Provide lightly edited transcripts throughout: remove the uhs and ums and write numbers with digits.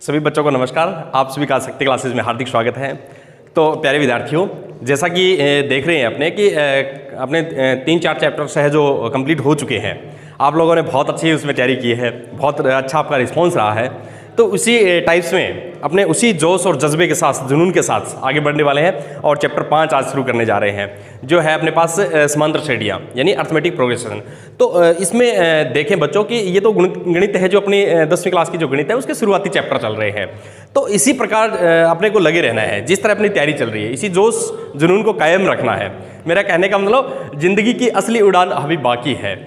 सभी बच्चों को नमस्कार। आप सभी का शक्ति क्लासेस में हार्दिक स्वागत है। तो प्यारे विद्यार्थियों, जैसा कि देख रहे हैं अपने 3-4 चैप्टर्स है जो कंप्लीट हो चुके हैं। आप लोगों ने बहुत अच्छी उसमें तैयारी की है, बहुत अच्छा आपका रिस्पांस रहा है। तो उसी टाइप्स में अपने उसी जोश और जज्बे के साथ, जुनून के साथ आगे बढ़ने वाले हैं और चैप्टर 5 आज शुरू करने जा रहे हैं, जो है अपने पास समांतर श्रेणियाँ यानी अर्थमेटिक प्रोग्रेशन। तो इसमें देखें बच्चों कि ये तो गणित है जो अपनी 10वीं क्लास की जो गणित है उसके शुरुआती चैप्टर चल रहे हैं। तो इसी प्रकार अपने को लगे रहना है, जिस तरह अपनी तैयारी चल रही है इसी जोश जुनून को कायम रखना है। मेरा कहने का मतलब जिंदगी की असली उड़ान अभी बाकी है,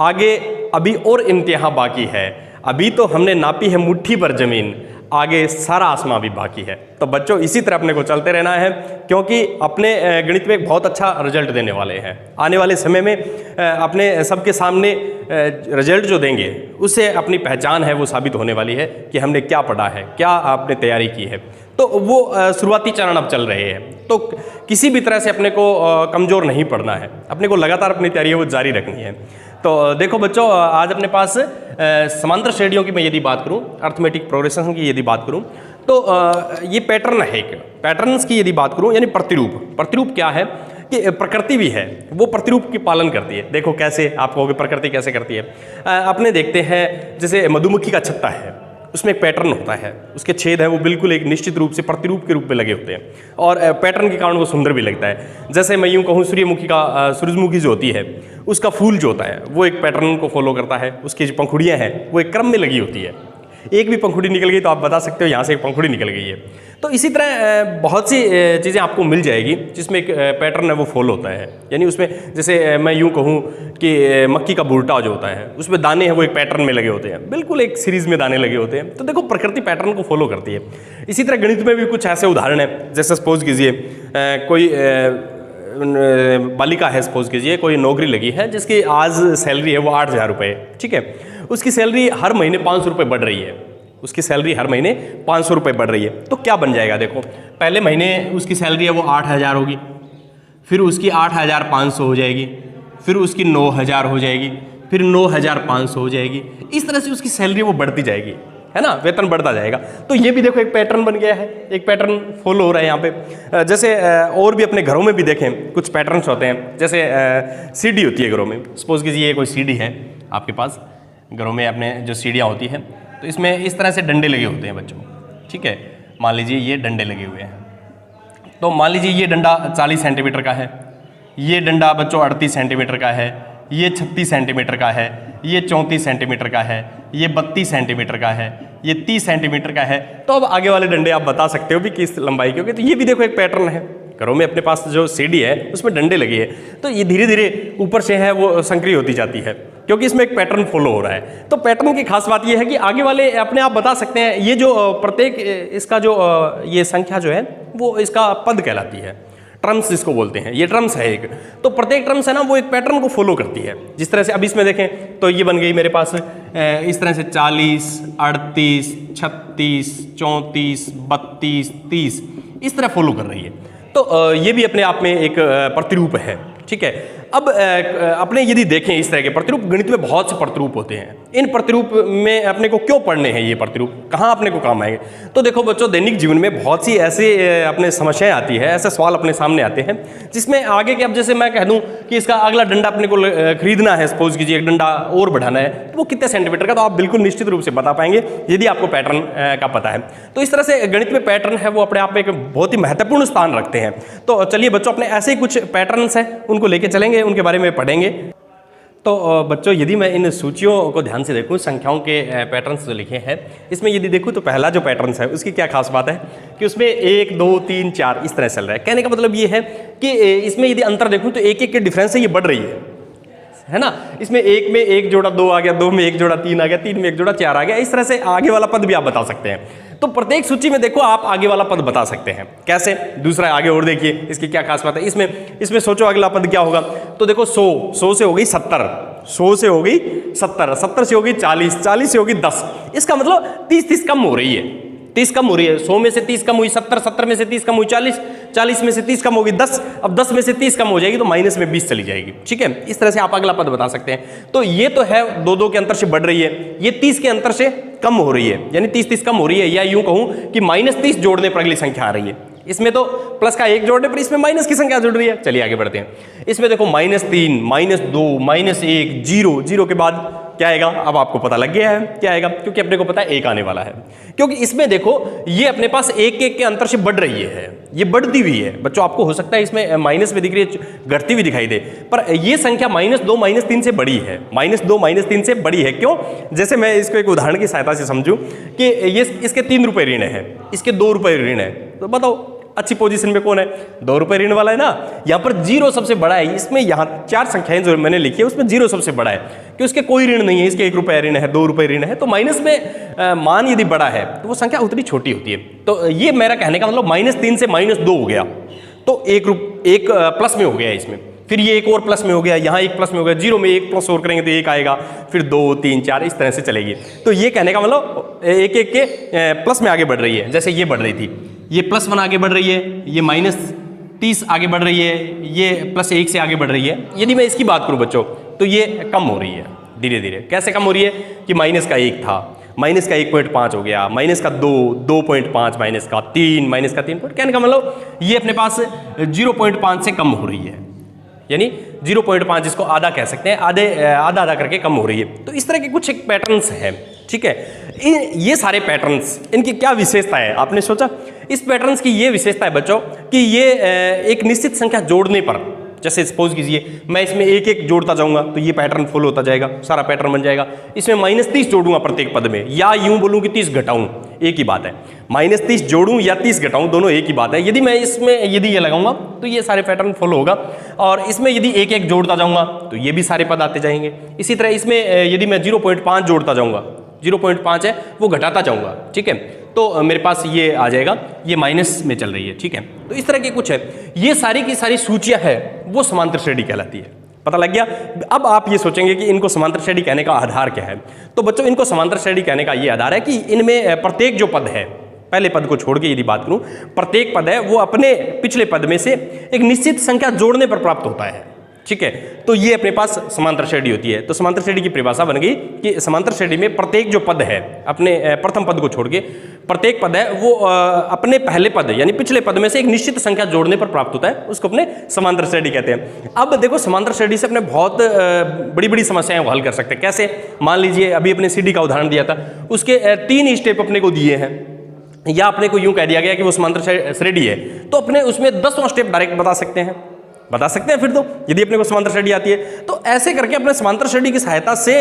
आगे अभी और इम्तिहान बाकी है। अभी तो हमने नापी है मुट्ठी भर जमीन, आगे सारा आसमां भी बाकी है। तो बच्चों इसी तरह अपने को चलते रहना है, क्योंकि अपने गणित में एक बहुत अच्छा रिजल्ट देने वाले हैं। आने वाले समय में अपने सबके सामने रिजल्ट जो देंगे उससे अपनी पहचान है वो साबित होने वाली है कि हमने क्या पढ़ा है, क्या आपने तैयारी की है। तो वो शुरुआती चरण अब चल रहे हैं। तो किसी भी तरह से अपने को कमज़ोर नहीं पड़ना है, अपने को लगातार अपनी तैयारी वो जारी रखनी है। तो देखो बच्चों, आज अपने पास समांतर श्रेणियों की मैं यदि बात करूं, अर्थमेटिक प्रोग्रेशन की यदि बात करूं, तो ये पैटर्न है। एक पैटर्न्स की यदि बात करूं यानी प्रतिरूप क्या है कि प्रकृति भी है वो प्रतिरूप की पालन करती है। देखो कैसे, आप कहोगे प्रकृति कैसे करती है। अपने देखते हैं जैसे मधुमक्खी का छत्ता है, उसमें एक पैटर्न होता है, उसके छेद है वो बिल्कुल एक निश्चित रूप से प्रतिरूप के रूप में लगे होते हैं और पैटर्न के कारण वो सुंदर भी लगता है। जैसे मैं यूँ कहूँ सूरजमुखी जो होती है उसका फूल जो होता है वो एक पैटर्न को फॉलो करता है, उसकी जो पंखुड़ियाँ हैं वो एक क्रम में लगी होती है। एक भी पंखुड़ी निकल गई तो आप बता सकते हो यहाँ से एक पंखुड़ी निकल गई है। तो इसी तरह बहुत सी चीज़ें आपको मिल जाएगी जिसमें एक पैटर्न है वो फॉलो होता है। यानी उसमें जैसे मैं यूँ कहूँ कि मक्की का भुट्टा जो होता है उसमें दाने हैं वो एक पैटर्न में लगे होते हैं, बिल्कुल एक सीरीज़ में दाने लगे होते हैं। तो देखो प्रकृति पैटर्न को फॉलो करती है। इसी तरह गणित में भी कुछ ऐसे उदाहरण हैं, जैसे सपोज कीजिए कोई बालिका है, सपोज कीजिए कोई नौकरी लगी है जिसकी आज सैलरी है वो 8,000 रुपये, ठीक है। उसकी सैलरी हर महीने 500 रुपये बढ़ रही है, उसकी सैलरी हर महीने 500 रुपये बढ़ रही है। तो क्या बन जाएगा, देखो पहले महीने उसकी सैलरी है वो 8,000 होगी, फिर उसकी 8,500 हो जाएगी, फिर उसकी 9,000 हो जाएगी, फिर 9,500 हो जाएगी। इस तरह से उसकी सैलरी वो बढ़ती जाएगी, है ना, वेतन बढ़ता जाएगा। तो ये भी देखो एक पैटर्न बन गया है, एक पैटर्न फॉलो हो रहा है यहाँ पे। जैसे और भी अपने घरों में भी देखें कुछ पैटर्न्स होते हैं। जैसे सीढ़ी होती है घरों में, सपोज कीजिए ये कोई सीढ़ी है आपके पास घरों में, अपने जो सीढ़ियाँ होती हैं तो इसमें इस तरह से डंडे लगे होते हैं बच्चों, ठीक है। मान लीजिए ये डंडे लगे हुए हैं, तो मान लीजिए ये डंडा 40 सेंटीमीटर का है, ये डंडा बच्चों 38 सेंटीमीटर का है, ये 36 सेंटीमीटर का है, ये 34 सेंटीमीटर का है, ये 32 सेंटीमीटर का है, ये 30 सेंटीमीटर का है। तो अब आगे वाले डंडे आप बता सकते हो भी किस लंबाई के होंगे। तो ये भी देखो एक पैटर्न है, घरों में अपने पास जो सीढ़ी है उसमें डंडे लगे हैं। तो ये धीरे धीरे ऊपर से है वो संक्रिय होती जाती है, क्योंकि इसमें एक पैटर्न फॉलो हो रहा है। तो पैटर्न की खास बात ये है कि आगे वाले अपने आप बता सकते हैं। ये जो प्रत्येक इसका जो ये संख्या जो है वो इसका पद कहलाती है, टर्म्स जिसको बोलते हैं, ये टर्म्स है एक। तो प्रत्येक टर्म्स है ना वो एक पैटर्न को फॉलो करती है। जिस तरह से अब इसमें देखें तो ये बन गई मेरे पास इस तरह से 40, 38, 36, 34, 32, 30 इस तरह फॉलो कर रही है। तो ये भी अपने आप में एक प्रतिरूप है, ठीक है। अब अपने यदि देखें इस तरह के प्रतिरूप, गणित में बहुत से प्रतिरूप होते हैं। इन प्रतिरूप में अपने को क्यों पढ़ने हैं, ये प्रतिरूप कहाँ अपने को काम आएंगे। तो देखो बच्चों, दैनिक जीवन में बहुत सी ऐसे अपने समस्याएं आती है, ऐसे सवाल अपने सामने आते हैं जिसमें आगे के, अब जैसे मैं कह दूं कि इसका अगला डंडा अपने को खरीदना है, सपोज कीजिए एक डंडा और बढ़ाना है, तो वो कितने सेंटीमीटर का, तो आप बिल्कुल निश्चित रूप से बता पाएंगे यदि आपको पैटर्न का पता है। तो इस तरह से गणित में पैटर्न है वो अपने आप में एक बहुत ही महत्वपूर्ण स्थान रखते हैं। तो चलिए बच्चों, अपने ऐसे ही कुछ पैटर्न्स हैं उनको लेके चलेंगे, उनके बारे में पढ़ेंगे। तो बच्चों यदि मैं इन सूचियों को ध्यान से देखूं, संख्याओं के पैटर्न्स जो लिखे हैं इसमें यदि देखूं तो पहला जो पैटर्न्स है उसकी क्या खास बात है कि उसमें 1, 2, 3, 4 इस तरह चल रहा है। कहने का मतलब ये है कि इसमें यदि अंतर देखूं तो एक के डिफरेंस से ये बढ़ रही है ना। इसमें 1 में 1 जोड़ा 2 आ गया, 2 में 1 जोड़ा 3 आ गया, 3 में 1 जोड़ा 4 आ गया। इस तरह से आगे वाला पद भी आप बता सकते हैं। तो प्रत्येक सूची में देखो आप आगे वाला पद बता सकते हैं। कैसे, दूसरा आगे और देखिए इसकी क्या खास बात है। इसमें सोचो अगला पद क्या होगा। तो देखो 100 से हो गई 70, 100 से हो गई 70, 70 से हो गई 40, 40 से होगी 10। इसका मतलब 30 कम हो रही है, 30 कम हो रही है, 100 में से 30 कम हुई 70, 70 में से 30 कम हुई 40, 40 में से 30 कम होगी 10, अब 10 में से 30 कम हो जाएगी तो माइनस में 20 चली जाएगी। ठीक है, इस तरह से आप अगला पद बता सकते हैं। तो ये तो है 2 के अंतर से बढ़ रही है, ये 30 के अंतर से कम हो रही है, यानी 30 कम हो रही है, या यूं कहूं कि -30 जोड़ने पर अगली संख्या आ रही है। इसमें तो प्लस का 1 जोड़ने पर इसमें माइनस की संख्या जुड़ रही है। चलिए आगे बढ़ते हैं। इसमें देखो -3, -2, -1, 0, 0 के बाद क्या आएगा, अब आपको पता लग गया है क्या आएगा, क्योंकि अपने को पता है 1 आने वाला है। क्योंकि इसमें देखो ये अपने पास 1 के अंतर से बढ़ रही है, ये बढ़ती हुई है बच्चों। आपको हो सकता है इसमें माइनस में दिख रही है, घटती हुई दिखाई दे, पर ये संख्या -2, -3 से बड़ी है, -2, -3 से बड़ी है। क्यों? जैसे मैं इसको एक उदाहरण की सहायता से समझूं कि ये इसके 3 रुपये ऋण है, इसके 2 रुपये ऋण है, तो बताओ अच्छी पोजीशन में कौन है? 2 रुपये ऋण वाला है ना। यहाँ पर 0 सबसे बड़ा है, इसमें यहाँ 4 संख्याएं जो मैंने लिखी है उसमें 0 सबसे बड़ा है, कि उसके कोई ऋण नहीं है, इसके 1 रुपये ऋण है, 2 रुपये ऋण है। तो माइनस में मान यदि बड़ा है तो वो संख्या उतनी छोटी होती है। तो ये मेरा कहने का मतलब -3 से -2 हो गया, तो एक प्लस में हो गया इसमें, फिर ये एक और प्लस में हो गया, यहाँ 1 प्लस में हो गया, 0 में 1 प्लस और करेंगे तो 1 आएगा, फिर 2, 3, 4 इस तरह से चलेगी। तो ये कहने का मतलब 1 के प्लस में आगे बढ़ रही है। जैसे ये बढ़ रही थी, ये +1 आगे बढ़ रही है, ये -30 आगे बढ़ रही है, ये +1 से आगे बढ़ रही है। यदि मैं इसकी बात करूं बच्चों तो ये कम हो रही है धीरे धीरे। कैसे कम हो रही है कि माइनस का 1 था, माइनस का 1.5 हो गया, माइनस का 2, 2.5, माइनस का 3, माइनस का 3 कहने का मतलब ये अपने पास 0.5 से कम हो रही है, यानी 0.5 जिसको आधा कह सकते हैं, आधा करके कम हो रही है। तो इस तरह के कुछ एक पैटर्न्स हैं। ठीक है, ये सारे पैटर्न्स, इनकी क्या विशेषता है आपने सोचा? इस पैटर्न्स की ये विशेषता है बच्चों कि ये एक निश्चित संख्या जोड़ने पर, जैसे सपोज कीजिए मैं इसमें 1 जोड़ता जाऊंगा तो ये पैटर्न फॉलो होता जाएगा, सारा पैटर्न बन जाएगा। इसमें -30 जोड़ूंगा प्रत्येक पद में, या यूं बोलूं कि 30 घटाऊं, एक ही बात है। -30 जोड़ूं या 30 घटाऊं, दोनों एक ही बात है। यदि मैं इसमें यदि ये लगाऊंगा तो ये सारे पैटर्न फॉलो होगा, और इसमें यदि 1 जोड़ता जाऊंगा तो ये भी सारे पद आते जाएंगे। इसी तरह इसमें यदि मैं 0.5 जोड़ता जाऊंगा, 0.5 है वो घटाता जाऊंगा, ठीक है, तो मेरे पास ये आ जाएगा, ये माइनस में चल रही है। ठीक है, तो इस तरह के कुछ है, ये सारी की सारी सूचियां है वो समांतर श्रेणी कहलाती है। पता लग गया? अब आप ये सोचेंगे कि इनको समांतर श्रेणी कहने का आधार क्या है। तो बच्चों इनको समांतर श्रेणी कहने का ये आधार है कि इनमें प्रत्येक जो पद है, पहले पद को छोड़ के यदि बात करूं, प्रत्येक पद है वो अपने पिछले पद में से एक निश्चित संख्या जोड़ने पर प्राप्त होता है। ठीक है, तो ये अपने पास समांतर श्रेणी होती है। तो समांतर श्रेणी की परिभाषा बन गई कि समांतर श्रेणी में प्रत्येक जो पद है, अपने प्रथम पद को छोड़ के प्रत्येक पद है वो अपने पहले पद यानी पिछले पद में से एक निश्चित संख्या जोड़ने पर प्राप्त होता है, उसको अपने समांतर श्रेणी कहते हैं। अब देखो समांतर श्रेणी से अपने बहुत बड़ी बड़ी समस्याएं हल कर सकते हैं। कैसे? मान लीजिए अभी अपने सीडी का उदाहरण दिया था, उसके 3 स्टेप अपने को दिए हैं, या अपने को यूं कह दिया गया कि वो समांतर श्रेणी है, तो अपने उसमें 10वां स्टेप डायरेक्ट बता सकते हैं फिर तो, यदि अपने को समांतर श्रेणी आती है तो ऐसे करके अपने समांतर श्रेणी की सहायता से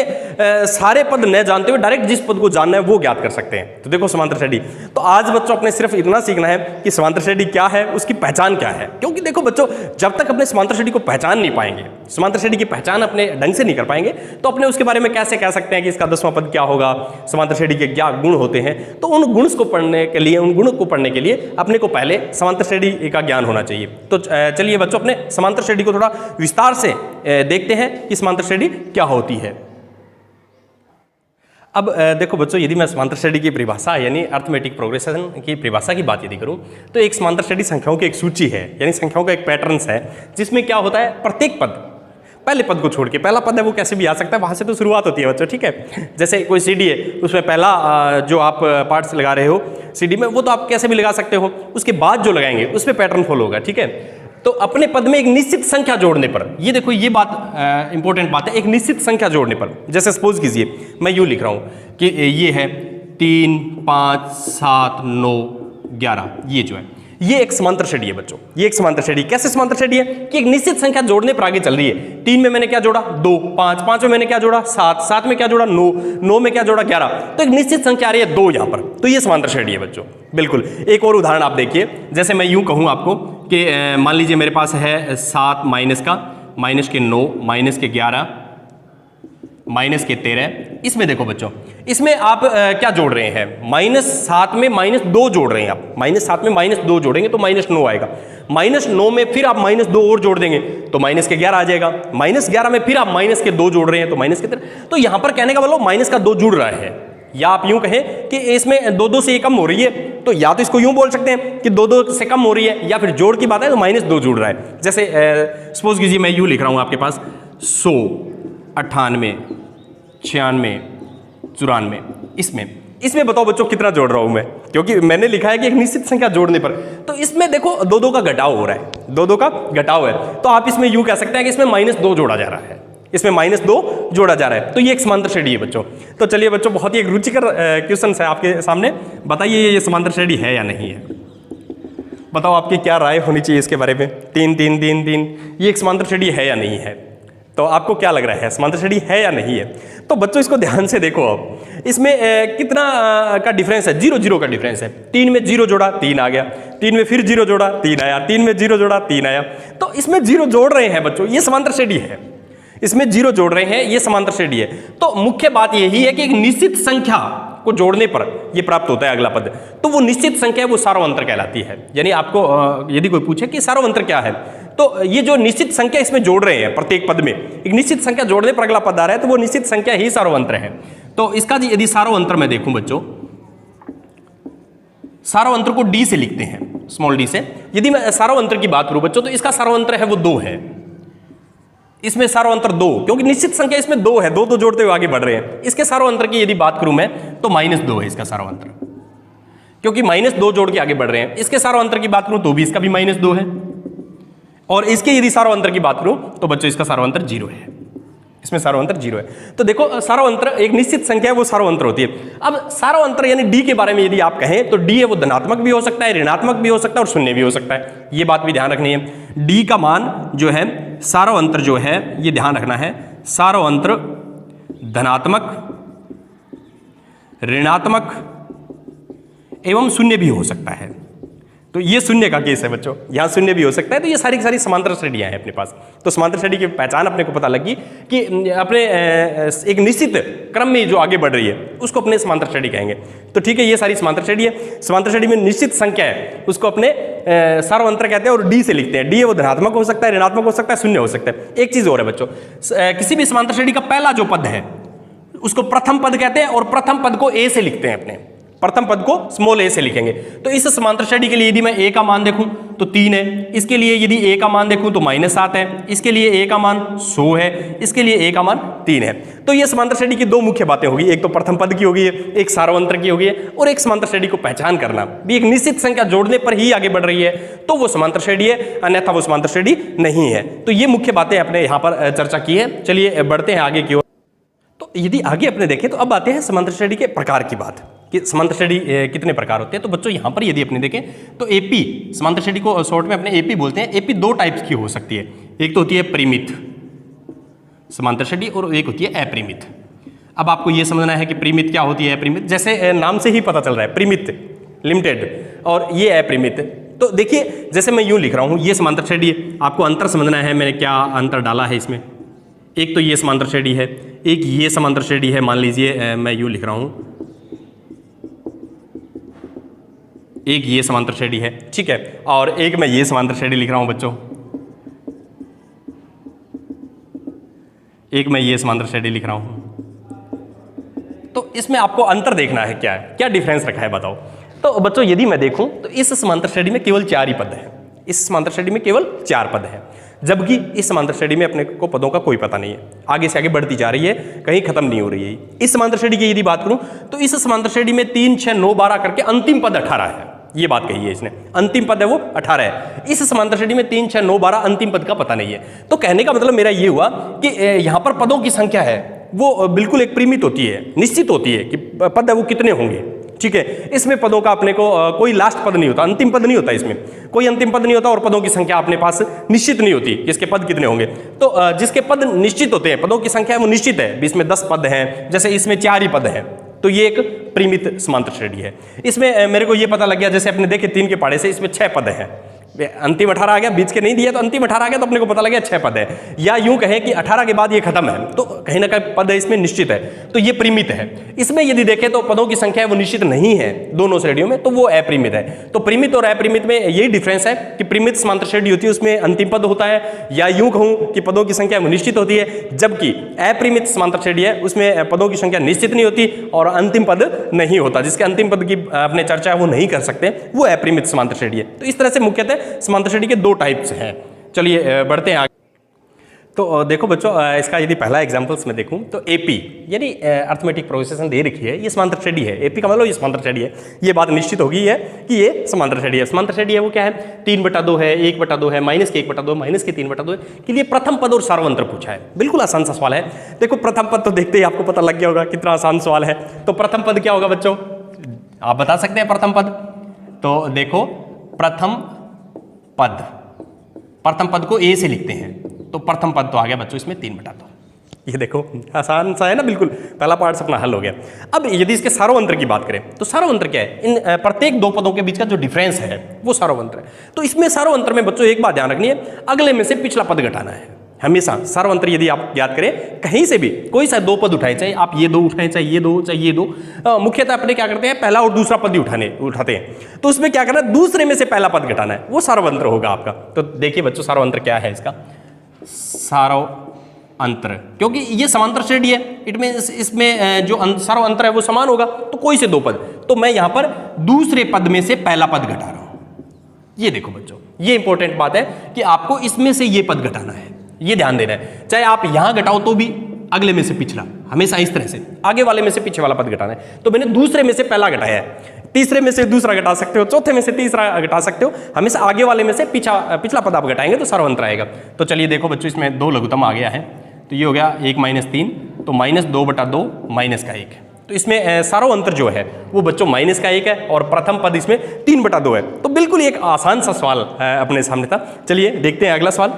सारे पद न जानते हुए डायरेक्ट जिस पद को जानना है वो ज्ञात कर सकते हैं। तो देखो समांतर श्रेणी, तो आज बच्चों अपने सिर्फ इतना सीखना है कि समांतर श्रेणी क्या है, उसकी पहचान क्या है। क्योंकि देखो बच्चों, जब तक अपने समांतर श्रेणी को पहचान नहीं पाएंगे, समांतर श्रेणी की पहचान अपने ढंग से नहीं कर पाएंगे, तो अपने उसके बारे में कैसे कह सकते हैं कि इसका 10वां पद क्या होगा, समांतर श्रेणी के क्या गुण होते हैं। तो उन गुण को पढ़ने के लिए, उन गुणों को पढ़ने के लिए अपने को पहले समांतर श्रेणी का ज्ञान होना चाहिए। तो चलिए बच्चों अपने समांतर श्रेणी को थोड़ा विस्तार से देखते हैं कि समांतर श्रेणी क्या होती है। अब देखो बच्चों, यदि मैं समांतर श्रेणी की परिभाषा यानी अर्थमेटिक प्रोग्रेशन की परिभाषा की बात यदि करूं, तो एक समांतर श्रेणी संख्याओं की एक सूची है, यानी संख्याओं का एक पैटर्न है, जिसमें क्या होता है, प्रत्येक पद पहले पद को छोड़ के, पहला पद है वो कैसे भी आ सकता है, वहां से तो शुरुआत होती है बच्चों। ठीक है, जैसे कोई सीडी है, उसमें पहला जो आप पार्ट्स लगा रहे हो सीडी में, वो तो आप कैसे भी लगा सकते हो, उसके बाद जो लगाएंगे उसमें पैटर्न फॉलो होगा। ठीक है, तो अपने पद में एक निश्चित संख्या जोड़ने पर, ये देखो ये बात इंपॉर्टेंट बात है, एक निश्चित संख्या जोड़ने पर। जैसे सपोज कीजिए मैं यूं लिख रहा हूं कि ये है 3, 5, 7, 9, 11, ये जो है ये एक समांतर श्रेणी है बच्चों, ये एक समांतर श्रेणी। कैसे समांतर श्रेणी है कि एक निश्चित संख्या जोड़ने पर आगे चल रही है। 3 में मैंने क्या जोड़ा, 2, 5, 5 में मैंने क्या जोड़ा, 7, 7 में क्या जोड़ा, 9, 9 में क्या जोड़ा, 11, तो एक निश्चित संख्या आ रही है 2 यहां पर, तो ये समांतर श्रेणी है बच्चों। बिल्कुल, एक और उदाहरण आप देखिए, जैसे मैं यूं कहूं आपको कि मान लीजिए मेरे पास है 7 माइनस का, माइनस के 9, माइनस के 11, माइनस के 13। इसमें देखो बच्चों, इसमें आप क्या जोड़ रहे हैं, -7 में -2 जोड़ रहे हैं आप, -7 में -2 जोड़ेंगे तो -9 आएगा, -9 में फिर आप -2 और जोड़ देंगे तो माइनस के 11 आ जाएगा, -11 में फिर आप माइनस के 2 जोड़ रहे हैं तो माइनस के 13। तो यहां पर कहने का मतलब माइनस का 2 जुड़ रहा है, या आप यूं कहें कि इसमें 2 से ये कम हो रही है, तो या तो इसको यूं बोल सकते हैं कि 2 से कम हो रही है, या फिर जोड़ की बात है तो -2 जुड़ रहा है। जैसे सपोज कीजिए मैं यूं लिख रहा हूं आपके पास 100, 98, 96, 94। इसमें बताओ बच्चों कितना जोड़ रहा हूं मैं, क्योंकि मैंने लिखा है कि एक निश्चित संख्या जोड़ने पर, तो इसमें देखो 2 का घटाव हो रहा है, 2 का घटाव है, तो आप इसमें यूं कह सकते हैं कि इसमें -2 जोड़ा जा रहा है, इसमें -2 जोड़ा जा रहा है, तो ये एक समांतर श्रेणी है बच्चों। तो चलिए बच्चों, बहुत ही एक रुचिकर क्वेश्चन है आपके सामने, बताइए ये समांतर श्रेणी है या नहीं है, बताओ आपकी क्या राय होनी चाहिए इसके बारे में। 3 3 3 3 ये एक समांतर श्रेणी है या नहीं है, तो आपको क्या लग रहा है, समांतर श्रेणी है या नहीं है? तो बच्चों इसको ध्यान से देखो, अब इसमें कितना का डिफरेंस है, 0 0 का डिफरेंस है। 3 में 0 जोड़ा 3 आ गया, 3 में फिर 0 जोड़ा 3 आया, 3 में 0 जोड़ा 3 आया, तो इसमें 0 जोड़ रहे हैं बच्चों, ये समांतर श्रेणी है, इसमें 0 जोड़ रहे हैं, ये समांतर श्रेणी है। तो मुख्य बात यही है कि एक निश्चित संख्या को जोड़ने पर ये प्राप्त होता है अगला पद, तो वो निश्चित संख्या है वो सार्वंतर कहलाती है। यानी आपको यदि कोई पूछे कि सार्वंतर क्या है, तो ये जो निश्चित संख्या इसमें जोड़ रहे हैं प्रत्येक पद में, एक निश्चित संख्या जोड़ने पर अगला पद आ रहा है, तो वो निश्चित संख्या ही सार्वंतर है। तो इसका यदि सार्वंतर मैं देखूं बच्चों, सार्वंतर को डी से लिखते हैं, स्मॉल डी से। यदि मैं सार्वंतर की बात करूं बच्चों, तो इसका सार्वंतर है वो 2 है, इसमें सार्वंतर 2, क्योंकि निश्चित संख्या इसमें 2 है, 2 जोड़ते हुए आगे बढ़ रहे हैं। इसके सार्वंतर की यदि बात करूं मैं, तो -2 है इसका सार्वंतर, क्योंकि -2 जोड़ के आगे बढ़ रहे हैं। इसके सार्वंतर की बात करूं तो भी इसका भी -2 है, और इसके यदि सार्वंतर की बात करूं तो बच्चों इसका सार्वंतर 0 है, इसमें सार्वंतर 0 है। तो देखो सार्वंतर एक निश्चित संख्या है वो सार्वंतर होती है। अब सार्वंतर यानी डी के बारे में यदि आप कहें, तो डी है वो धनात्मक भी हो सकता है, ऋणात्मक भी हो सकता है, और शून्य भी हो सकता है, ये बात भी ध्यान रखनी है। डी का मान जो है, सार्वंतर जो है, ये ध्यान रखना है, सार्वंतर धनात्मक, ऋणात्मक एवं शून्य भी हो सकता है। तो ये शून्य का केस है बच्चों, यहाँ शून्य भी हो सकता है। तो ये सारी की सारी समांतर श्रेणियां हैं अपने पास। तो समांतर श्रेणी की पहचान अपने को पता लगी कि अपने एक निश्चित क्रम में जो आगे बढ़ रही है उसको अपने समांतर श्रेणी कहेंगे। तो ठीक है, ये सारी समांतर श्रेणी है। समांतर श्रेणी में निश्चित संख्या है उसको अपने सार्वंतर कहते हैं, और डी से लिखते हैं। डी है वो धनात्मक हो सकता है, ऋणात्मक हो सकता है, शून्य हो सकता है। एक चीज और है बच्चों, किसी भी समांतर श्रेणी का पहला जो पद है उसको प्रथम पद कहते हैं, और प्रथम पद को ए से लिखते हैं, अपने प्रथम पद को स्मॉल ए से लिखेंगे। तो इस समांतर श्रेणी के लिए यदि मैं ए का मान देखूं तो 3 है, इसके लिए यदि ए का मान देखूं तो -7 है, इसके लिए ए का मान 100 है, इसके लिए ए का मान 3 है। तो ये समांतर श्रेणी की 2 मुख्य बातें होगी, एक तो प्रथम पद की होगी, एक सार्वंतर की होगी, और एक समांतर श्रेणी को पहचान करना भी एक निश्चित संख्या जोड़ने पर ही आगे बढ़ रही है तो वो समांतर श्रेणी है, अन्यथा वो समांतर श्रेणी नहीं है। तो ये मुख्य बातें अपने यहाँ पर चर्चा की है। चलिए बढ़ते हैं आगे की ओर। तो यदि आगे अपने देखें तो अब आते हैं समांतर श्रेणी के प्रकार की बात कि समांतर श्रेणी कितने प्रकार होते हैं। तो बच्चों यहाँ पर यदि अपने देखें तो एपी, समांतर श्रेणी को शॉर्ट में अपने एपी बोलते हैं। एपी 2 टाइप्स की हो सकती है, एक तो होती है परिमित समांतर श्रेणी और एक होती है अपरिमित। अब आपको ये समझना है कि परिमित क्या होती है, अपरिमित जैसे नाम से ही पता चल रहा है, परिमित लिमिटेड, और ये अपरिमित। तो देखिए जैसे मैं यूं लिख रहा हूँ, ये समांतर श्रेणी है, आपको अंतर समझना है मैंने क्या अंतर डाला है इसमें। एक तो ये समांतर श्रेणी है, एक ये समांतर श्रेणी है। मान लीजिए मैं यूं लिख रहा हूँ, एक ये समांतर श्रेणी है, ठीक है, और एक मैं ये समांतर श्रेणी लिख रहा हूं बच्चों, एक मैं ये समांतर श्रेणी लिख रहा हूं। तो इसमें आपको अंतर देखना है, क्या है, क्या डिफरेंस रखा है बताओ। तो बच्चों यदि मैं देखूं तो इस समांतर श्रेणी में केवल 4 ही पद है, इस समांतर श्रेणी में केवल 4 पद है, जबकि इस समांतर श्रेणी में अपने को पदों का कोई पता नहीं है, आगे से आगे बढ़ती जा रही है, कहीं खत्म नहीं हो रही है। इस समांतर श्रेणी की यदि बात करूं तो इस समांतर श्रेणी में 3 6 9 12 करके अंतिम पद 18 है, ये बात कही है इसने, अंतिम पद है वो 18 है। इस समांतर श्रेणी में 3 6 9 12 अंतिम पद का पता नहीं है। तो कहने का मतलब मेरा ये हुआ कि यहाँ पर पदों की संख्या है वो बिल्कुल एक परिमित होती है, निश्चित होती है कि पद है वो कितने होंगे, ठीक है। इसमें पदों का अपने को कोई लास्ट पद नहीं होता, अंतिम पद नहीं होता, इसमें कोई अंतिम पद नहीं होता, और पदों की संख्या अपने पास निश्चित नहीं होती कि इसके पद कितने होंगे। तो जिसके पद निश्चित होते हैं, पदों की संख्या वो निश्चित है, इसमें 10 पद हैं, जैसे इसमें 4 ही पद हैं, तो ये एक परिमित समांतर श्रेणी है। इसमें मेरे को ये पता लग गया, जैसे अपने देखे 3 के पहाड़े से इसमें 6 पद हैं, अंतिम 18 आ गया, बीच के नहीं दिया तो अंतिम 18 आ गया, तो अपने को पता लगा 6 पद है। या यूं कहें कि 18 के बाद ये खत्म है, तो कहीं ना कहीं पद इसमें निश्चित है, तो ये परिमित है। इसमें यदि देखें तो पदों की संख्या है वो निश्चित नहीं है दोनों श्रेणियों में, तो वो अपरिमित है। तो परिमित और अपरिमित में यही डिफरेंस है कि परिमित समांतर श्रेणी होती है, उसमें अंतिम पद होता है, या यूं कहूं कि पदों की संख्या वो निश्चित होती है, जबकि अपरिमित समांतर श्रेणी है उसमें पदों की संख्या निश्चित नहीं होती और अंतिम पद नहीं होता। जिसके अंतिम पद की अपने चर्चा वो नहीं कर सकते, वो अपरिमित समांतर श्रेणी है। तो इस तरह से मुख्यतः समांतर श्रेणी के 2 टाइप्स हैं। चलिए बढ़ते हैं आगे। तो देखो बच्चों, इसका यदि पहला एग्जांपल्स में देखूं तो एपी यानी अर्थमेटिक प्रोग्रेशन दे रखी है, ये समांतर श्रेणी है। एपी का मतलब ये समांतर श्रेणी है, ये बात निश्चित होगी है कि ये समांतर श्रेणी है। समांतर श्रेणी है वो क्या है, 3/2 है, 1/2 है, माइनस के 1/2, माइनस के 3/2 के लिए प्रथम पद और सार्वंत्र पूछा है। बिल्कुल आसान सा सवाल है। देखो प्रथम पद तो देखते ही आपको पता लग गया होगा कितना आसान सवाल है। तो प्रथम पद क्या होगा बच्चों, आप बता सकते हैं प्रथम पद? तो देखो प्रथम पद को ए से लिखते हैं, तो प्रथम पद तो आ गया बच्चों इसमें 3/2। ये देखो आसान सा है ना, बिल्कुल पहला पार्ट अपना हल हो गया। अब यदि इसके सार्वंत्र की बात करें तो सार्वंत्र क्या है, इन प्रत्येक 2 पदों के बीच का जो डिफरेंस है वो सार्वंत्र है। तो इसमें सार्वंत्र में बच्चों एक बात ध्यान रखनी है, अगले में से पिछला पद घटाना है हमेशा। सार्वंत्र यदि आप याद करें कहीं से भी कोई सा 2 पद उठाए, चाहे आप ये 2 उठाएं, चाहे ये 2, चाहे ये 2, मुख्यतः अपने क्या करते हैं, पहला और दूसरा पद ही उठाते हैं। तो उसमें क्या करना है, दूसरे में से पहला पद घटाना है, वो सार्वंत्र होगा आपका। तो देखिए बच्चों सार्वंत्र क्या है इसका, सार्वंत्र, क्योंकि ये समांतर श्रेणी है, इट मींस इसमें जो सार्वंत्र है वो समान होगा। तो कोई से 2 पद, तो मैं यहां पर दूसरे पद में से पहला पद घटा रहा हूं। ये देखो बच्चों, ये इंपॉर्टेंट बात है कि आपको इसमें से ये पद घटाना है, ये ध्यान देना है। चाहे आप यहां घटाओ तो भी अगले में से पिछला, हमेशा इस तरह से आगे वाले में से पीछे वाला पद घटाना है। तो मैंने दूसरे में से पहला घटाया है, तीसरे में से दूसरा घटा सकते हो, चौथे में से तीसरा घटा सकते हो, हमेशा आगे वाले में से पिछला पद आप घटाएंगे तो सार्वंत्र आएगा। तो चलिए देखो बच्चों, इसमें 2 लघुत्तम आ गया है, तो ये हो गया 1 - 3, तो -2/2 माइनस का 1। तो इसमें सार्वंत्र जो है वो बच्चों माइनस का 1 है और प्रथम पद इसमें 3/2 है। तो बिल्कुल एक आसान सा सवाल अपने सामने था। चलिए देखते हैं अगला सवाल।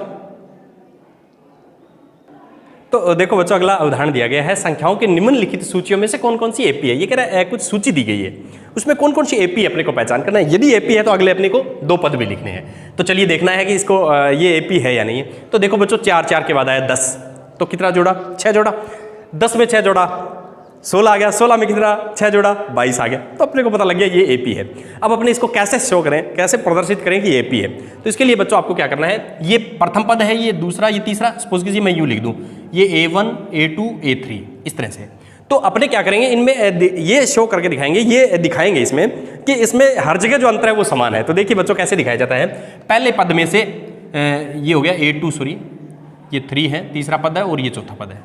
तो देखो बच्चों, अगला उदाहरण दिया गया है, संख्याओं के निम्नलिखित सूचियों में से कौन कौन सी एपी है। ये कह रहा है कुछ सूची दी गई है, उसमें कौन कौन सी एपी अपने को पहचान करना है। यदि एपी है तो अगले अपने को 2 पद भी लिखने हैं। तो चलिए देखना है कि इसको ये एपी है या नहीं है। तो देखो बच्चों, 4 के बाद आया 10, तो कितना जोड़ा, 6 जोड़ा। 10 में 6 जोड़ा 16 आ गया, 16 में कितना 6 जोड़ा 22 आ गया। तो अपने को पता लग गया ये एपी है। अब अपने इसको कैसे शो करें, कैसे प्रदर्शित करें कि एपी है। तो इसके लिए बच्चों आपको क्या करना है, ये प्रथम पद है, ये दूसरा, ये तीसरा। सपोज कीजिए मैं यूं लिख दूं, ये A1 A2 A3 इस तरह से। तो अपने क्या करेंगे, इनमें ये शो करके दिखाएंगे, ये दिखाएंगे इसमें कि इसमें हर जगह जो अंतर है वो समान है। तो देखिए बच्चों कैसे दिखाया जाता है। पहले पद में से ये हो गया A2, सॉरी ये 3 है, तीसरा पद है और ये चौथा पद है,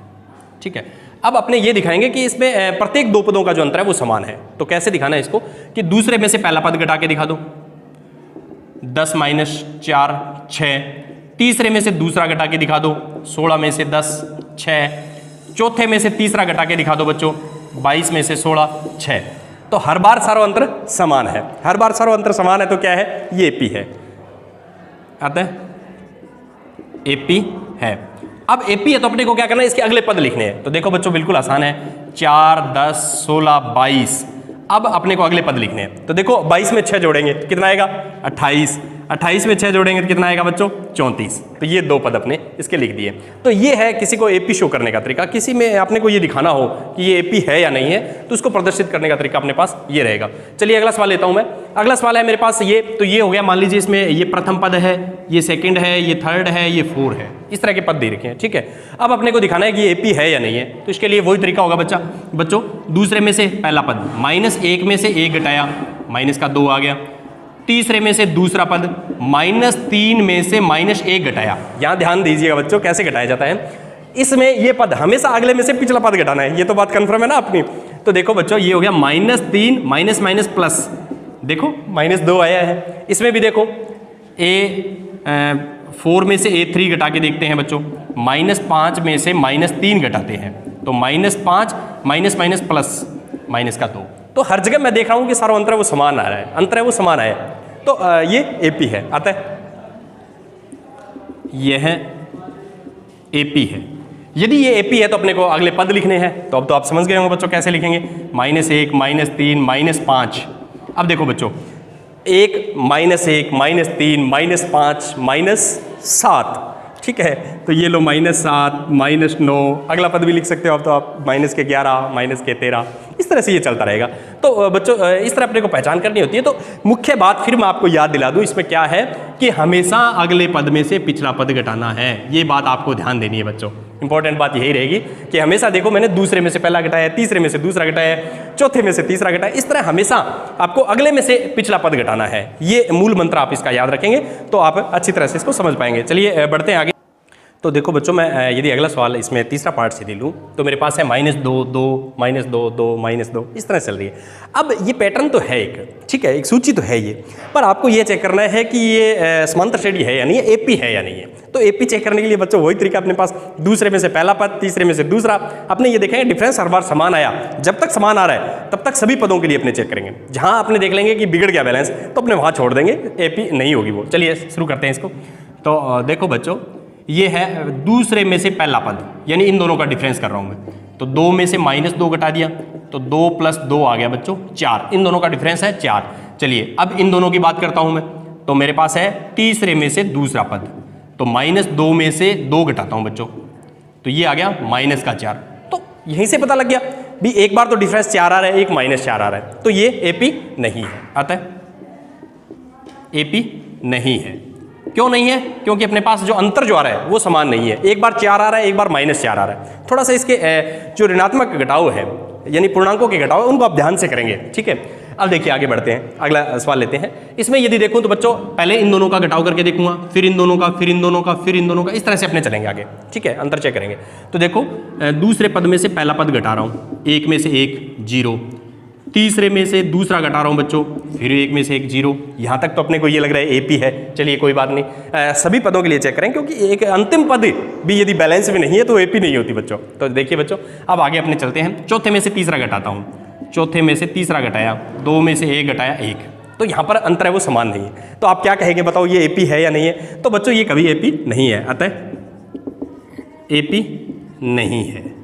ठीक है। अब अपने ये दिखाएंगे कि इसमें प्रत्येक 2 पदों का जो अंतर है वो समान है। तो कैसे दिखाना है इसको, कि दूसरे में से पहला पद घटा के दिखा दो, 10 - 4 6। तीसरे में से दूसरा घटा के दिखा दो, 16 में से 10 6। चौथे में से तीसरा घटा के दिखा दो बच्चों, 22 में से 16 6। तो हर बार सार्वंत्र समान है, हर बार सार्वंत्र समान है। तो क्या है, ये एपी है, आता है एपी है। अब एपी है तो अपने को क्या करना है, इसके अगले पद लिखने हैं। तो देखो बच्चों बिल्कुल आसान है, 4 10 16 22। अब अपने को अगले पद लिखने हैं। तो देखो 22 में 6 जोड़ेंगे तो कितना आएगा, 28। 28 में 6 जोड़ेंगे तो कितना आएगा बच्चों, 34। तो ये 2 पद अपने इसके लिख दिए। तो ये है किसी को एपी शो करने का तरीका। किसी में आपने को ये दिखाना हो कि ये एपी है या नहीं है, तो उसको प्रदर्शित करने का तरीका अपने पास ये रहेगा। चलिए अगला सवाल लेता हूं मैं। अगला सवाल है मेरे पास ये, तो ये हो गया, मान लीजिए इसमें ये प्रथम पद है, ये सेकंड है, ये थर्ड है, ये 4 है, इस तरह के पद दे रखे हैं, ठीक है। अब अपने को दिखाना है कि ये एपी है या नहीं है। तो इसके लिए वही तरीका होगा बच्चों, दूसरे में से पहला पद, -1 में से 1 घटाया, माइनस का 2 आ गया। तीसरे में से दूसरा पद, -3 में से -1 घटाया। यहां ध्यान दीजिएगा बच्चों कैसे घटाया जाता है। इसमें ये पद हमेशा अगले में से पिछला पद घटाना है, ये तो बात कंफर्म है ना अपनी। तो देखो बच्चों ये हो गया -3 माइनस माइनस प्लस, देखो -2 आया है। इसमें भी देखो A4 में से A3 घटा के देखते हैं बच्चों, -5 में से -3 घटाते हैं, तो -5 माइनस माइनस प्लस माइनस का 2। तो हर जगह मैं देख रहा हूं कि सारा अंतर है वो समान आ रहा है, अंतर है वो समान आया। तो ये एपी है, आता है, यह एपी है। यदि ये एपी है तो अपने को अगले पद लिखने हैं। तो अब तो आप समझ गए होंगे बच्चों कैसे लिखेंगे, -1 -3 -5। अब देखो बच्चों 1 -1 -3 -5 -7, ठीक है। तो ये लो -7 -9, अगला पद भी लिख सकते हो आप, तो आप -11 -13, इस तरह से ये चलता रहेगा। तो बच्चों इस तरह अपने को पहचान करनी होती है। तो मुख्य बात फिर मैं आपको याद दिला दूं, इसमें क्या है कि हमेशा अगले पद में से पिछला पद घटाना है। ये बात आपको ध्यान देनी है बच्चों, इंपॉर्टेंट बात यही रहेगी कि हमेशा देखो मैंने दूसरे में से पहला घटाया, तीसरे में से दूसरा घटाया, चौथे में से तीसरा घटाया, इस तरह हमेशा आपको अगले में से पिछला पद घटाना है। ये मूल मंत्र आप इसका याद रखेंगे तो आप अच्छी तरह से इसको समझ पाएंगे। चलिए बढ़ते हैं आगे। तो देखो बच्चों, मैं यदि अगला सवाल इसमें तीसरा पार्ट से ले लूँ तो मेरे पास है -2 2 -2 2 -2, इस तरह चल रही है। अब ये पैटर्न तो है एक, ठीक है, एक सूची तो है ये, पर आपको ये चेक करना है कि ये समांतर श्रेणी है या नहीं है, एपी है या नहीं है। तो एपी चेक करने के लिए बच्चों वही तरीका अपने पास, दूसरे में से पहला पद, तीसरे में से दूसरा। अपने ये देखेंगे डिफरेंस हर बार समान आया, जब तक समान आ रहा है तब तक सभी पदों के लिए अपने चेक करेंगे। जहाँ अपने देख लेंगे कि बिगड़ गया बैलेंस तो अपने वहाँ छोड़ देंगे, एपी नहीं होगी वो। चलिए शुरू करते हैं इसको। तो देखो बच्चों, ये है दूसरे में से पहला पद, यानी इन दोनों का डिफरेंस कर रहा हूं मैं। तो 2 में से -2 घटा दिया तो 2 + 2 आ गया बच्चों 4, इन दोनों का डिफरेंस है 4। चलिए अब इन दोनों की बात करता हूं मैं। तो मेरे पास है तीसरे में से दूसरा पद, तो -2 में से 2 घटाता हूं बच्चों, तो ये आ गया -4। तो यहीं से पता लग गया भी एक बार तो डिफरेंस 4 आ रहा है, एक -4 आ रहा है, तो ये एपी नहीं है। आता है एपी नहीं है। क्यों नहीं है? क्योंकि अपने पास जो अंतर जो आ रहा है वो समान नहीं है। एक बार 4 आ रहा है, एक बार -4 आ रहा है। थोड़ा सा इसके जो ऋणात्मक घटाव है यानी पूर्णांकों के घटाव है उनको आप ध्यान से करेंगे, ठीक है। अब देखिए आगे बढ़ते हैं, अगला सवाल लेते हैं। इसमें यदि देखूं तो बच्चों पहले इन दोनों का घटाव करके देखूंगा, फिर इन दोनों का, फिर इन दोनों का, फिर इन दोनों का, इस तरह से अपने चलेंगे आगे, ठीक है। अंतर चेक करेंगे। तो देखो दूसरे पद में से पहला पद घटा रहा हूँ, 1 में से 1 0, तीसरे में से दूसरा घटा रहा हूं बच्चों, फिर 1 में से 1 0। यहां तक तो अपने को ये लग रहा है एपी है। चलिए कोई बात नहीं, सभी पदों के लिए चेक करें, क्योंकि एक अंतिम पद भी यदि बैलेंस में नहीं है तो एपी नहीं होती बच्चों। तो देखिए बच्चों, अब आगे अपने चलते हैं। चौथे में से तीसरा घटाता हूं, चौथे में से तीसरा घटाया, 2 में से 1 घटाया 1, तो यहां पर अंतर है वो समान नहीं है। तो आप क्या कहेंगे बताओ, ये एपी है या नहीं है? तो बच्चों ये कभी एपी नहीं है, अतः एपी नहीं है।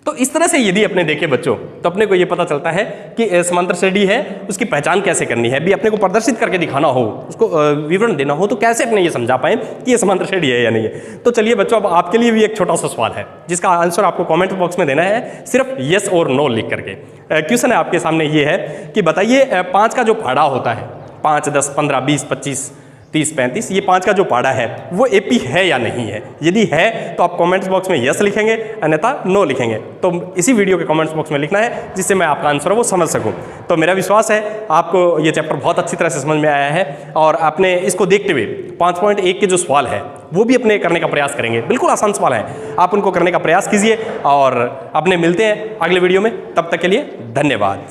तो इस तरह से यदि अपने देखे बच्चों तो अपने को ये पता चलता है कि समांतर श्रेणी है, उसकी पहचान कैसे करनी है, भी अपने को प्रदर्शित करके दिखाना हो, उसको विवरण देना हो, तो कैसे अपने ये समझा पाए कि ये समांतर श्रेणी है या नहीं है। तो चलिए बच्चों, अब आपके लिए भी एक छोटा सा सवाल है जिसका आंसर आपको कमेंट बॉक्स में देना है, सिर्फ यस और नो लिख करके। क्वेश्चन है आपके सामने ये है कि बताइए 5 का जो पहाड़ा होता है, 5 10 15 20 25 30 35, ये 5 का जो पहाड़ा है वो एपी है या नहीं है? यदि है तो आप कमेंट्स बॉक्स में यस लिखेंगे, अन्यथा नो लिखेंगे। तो इसी वीडियो के कमेंट्स बॉक्स में लिखना है जिससे मैं आपका आंसर वो समझ सकूं। तो मेरा विश्वास है आपको ये चैप्टर बहुत अच्छी तरह से समझ में आया है और आपने इसको देखते हुए 5.1 के जो सवाल है वो भी अपने करने का प्रयास करेंगे। बिल्कुल आसान सवाल है, आप उनको करने का प्रयास कीजिए और अपने मिलते हैं अगले वीडियो में। तब तक के लिए धन्यवाद।